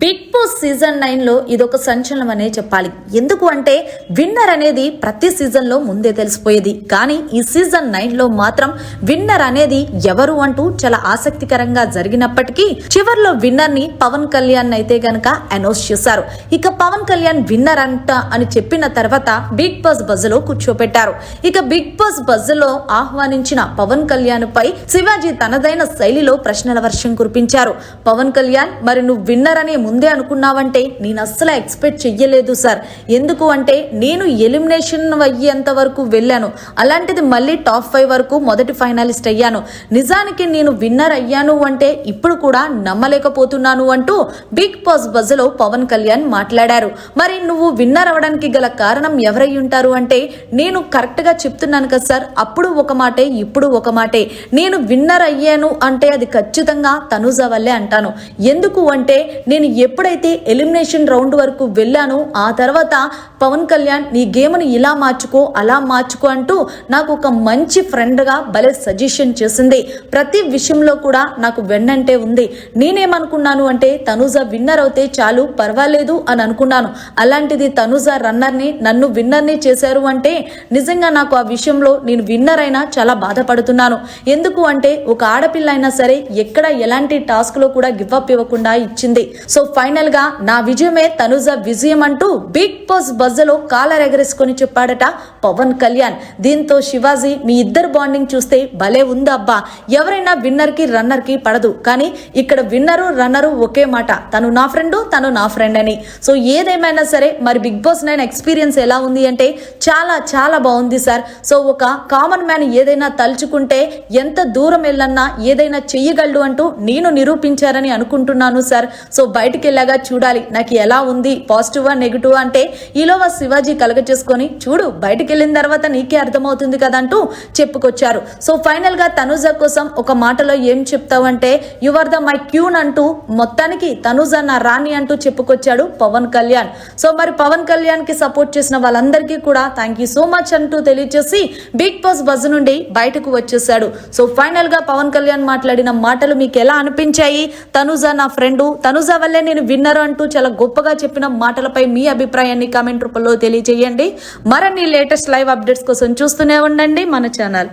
Big boss season 9 లో ఇదొక సంచలనం అనే చెప్పాలి. ఎందుకు అంటే విన్నర్ అనేది ప్రతి సీజన్ లో ముందే తెలిసిపోయేది. కానీ ఈ సీజన్ 9 లో మాత్రం విన్నర్ అనేది ఎవరు అంటూ చాలా ఆసక్తికరంగా జరిగినప్పటికీ చివర్లో విన్నర్ ని పవన్ కళ్యాణ్ అయితే గనక అనౌన్స్ చేశారు. ఇక పవన్ కళ్యాణ్ విన్నర్ అంట అని చెప్పిన తర్వాత బిగ్ బాస్ బజ్ లో కూర్చోపెట్టారు. ఇక బిగ్ బాస్ బజ్ లో ఆహ్వానించిన పవన్ కళ్యాణ్ పై శివాజీ తనదైన శైలిలో ప్రశ్నల వర్షం కురిపించారు. పవన్ కళ్యాణ్, మరి నువ్వు విన్నర్ అని ముందే అనుకున్నావంటే నేను అస్సలు ఎక్స్పెక్ట్ చెయ్యలేదు సార్. ఎందుకు అంటే నేను ఎలిమినేషన్ అయ్యేంత వరకు వెళ్ళాను, అలాంటిది మళ్ళీ టాప్ 5 వరకు మొదటి ఫైనలిస్ట్ అయ్యాను. నిజానికి నేను విన్నర్ అయ్యాను అంటే ఇప్పుడు కూడా నమ్మలేకపోతున్నాను అంటూ బిగ్ బాస్ బజ్ లో పవన్ కళ్యాణ్ మాట్లాడారు. మరి నువ్వు విన్నర్ అవడానికి గల కారణం ఎవరై ఉంటారు అంటే నేను కరెక్ట్ గా చెప్తున్నాను కదా సార్, అప్పుడు ఒక మాటే ఇప్పుడు ఒక మాటే. నేను విన్నర్ అయ్యాను అంటే అది ఖచ్చితంగా తనుజ వల్లే అంటాను. ఎందుకు అంటే నేను ఎప్పుడైతే ఎలిమినేషన్ రౌండ్ వరకు వెళ్ళానో ఆ తర్వాత పవన్ కళ్యాణ్ నీ గేమ్ని ఇలా మార్చుకో అలా మార్చుకో అంటూ నాకు ఒక మంచి ఫ్రెండ్గా భలే సజెషన్ చేసింది. ప్రతి విషయంలో కూడా నాకు వెన్నంటే ఉంది. నేనేమనుకున్నాను అంటే తనుజ విన్నర్ అవుతే చాలు, పర్వాలేదు అని అనుకున్నాను. అలాంటిది తనుజ రన్నర్ని నన్ను విన్నర్ని చేశారు అంటే నిజంగా నాకు ఆ విషయంలో నేను విన్నర్ అయినా చాలా బాధపడుతున్నాను. ఎందుకు అంటే ఒక ఆడపిల్ల అయినా సరే ఎక్కడ ఎలాంటి టాస్క్ లో కూడా గివ్ అప్ ఇవ్వకుండా ఇచ్చింది. సో ఫైనల్ గా నా విజయమే తనుజ విజయం అంటూ బిగ్ బాస్ బజ్ లో కాలర్ ఎగరేసుకొని చెప్పాడట పవన్ కళ్యాణ్. దీంతో శివాజీ మీ ఇద్దరు బాండింగ్ చూస్తే భలే ఉంది అబ్బా, ఎవరైనా విన్నర్ కి రన్నర్ కి పడదు, కానీ ఇక్కడ విన్నరు రన్నరు ఒకే మాట, తను నా ఫ్రెండ్ తను నా ఫ్రెండ్ అని. సో ఏదేమైనా సరే మరి బిగ్ బాస్ 9 ఎక్స్పీరియన్స్ ఎలా ఉంది అంటే చాలా చాలా బాగుంది సార్. సో ఒక కామన్ మ్యాన్ ఏదైనా తలుచుకుంటే ఎంత దూరం వెళ్ళన్నా ఏదైనా చెయ్యగలడు అంటూ నేను నిరూపించారని అనుకుంటున్నాను సార్. సో బయటికి వెళ్ళాగా చూడాలి నాకు ఎలా ఉంది, పాజిటివా నెగిటివ్ అంటే ఈలోగా శివాజీ కలగ చేసుకొని చూడు బయటికి వెళ్ళిన తర్వాత నీకే అర్థమవుతుంది కదా అంటూ చెప్పుకొచ్చారు. సో ఫైనల్ గా తనుజ కోసం ఒక మాటలో ఏం చెప్తావంటే you are the my queen అంటూ మొత్తానికి తనుజ నా రాణి అంటూ చెప్పుకొచ్చాడు పవన్ కళ్యాణ్. సో మరి పవన్ కళ్యాణ్ కి సపోర్ట్ చేసిన వాళ్ళందరికీ కూడా థ్యాంక్ యూ సో మచ్ అంటూ తెలియజేసి బిగ్ బాస్ బజ్ నుండి బయటకు వచ్చేసాడు. సో ఫైనల్ గా పవన్ కళ్యాణ్ మాట్లాడిన మాటలు మీకు ఎలా అనిపించాయి? తనుజ నా ఫ్రెండ్, తనుజ వల్లే నేను విన్నర్ అంటూ చాలా గొప్పగా చెప్పిన మాటలపై మీ అభిప్రాయాన్ని కామెంట్ రూపంలో తెలియజేయండి. మరిన్ని లేటెస్ట్ లైవ్ అప్డేట్స్ కోసం చూస్తూనే ఉండండి మన ఛానల్.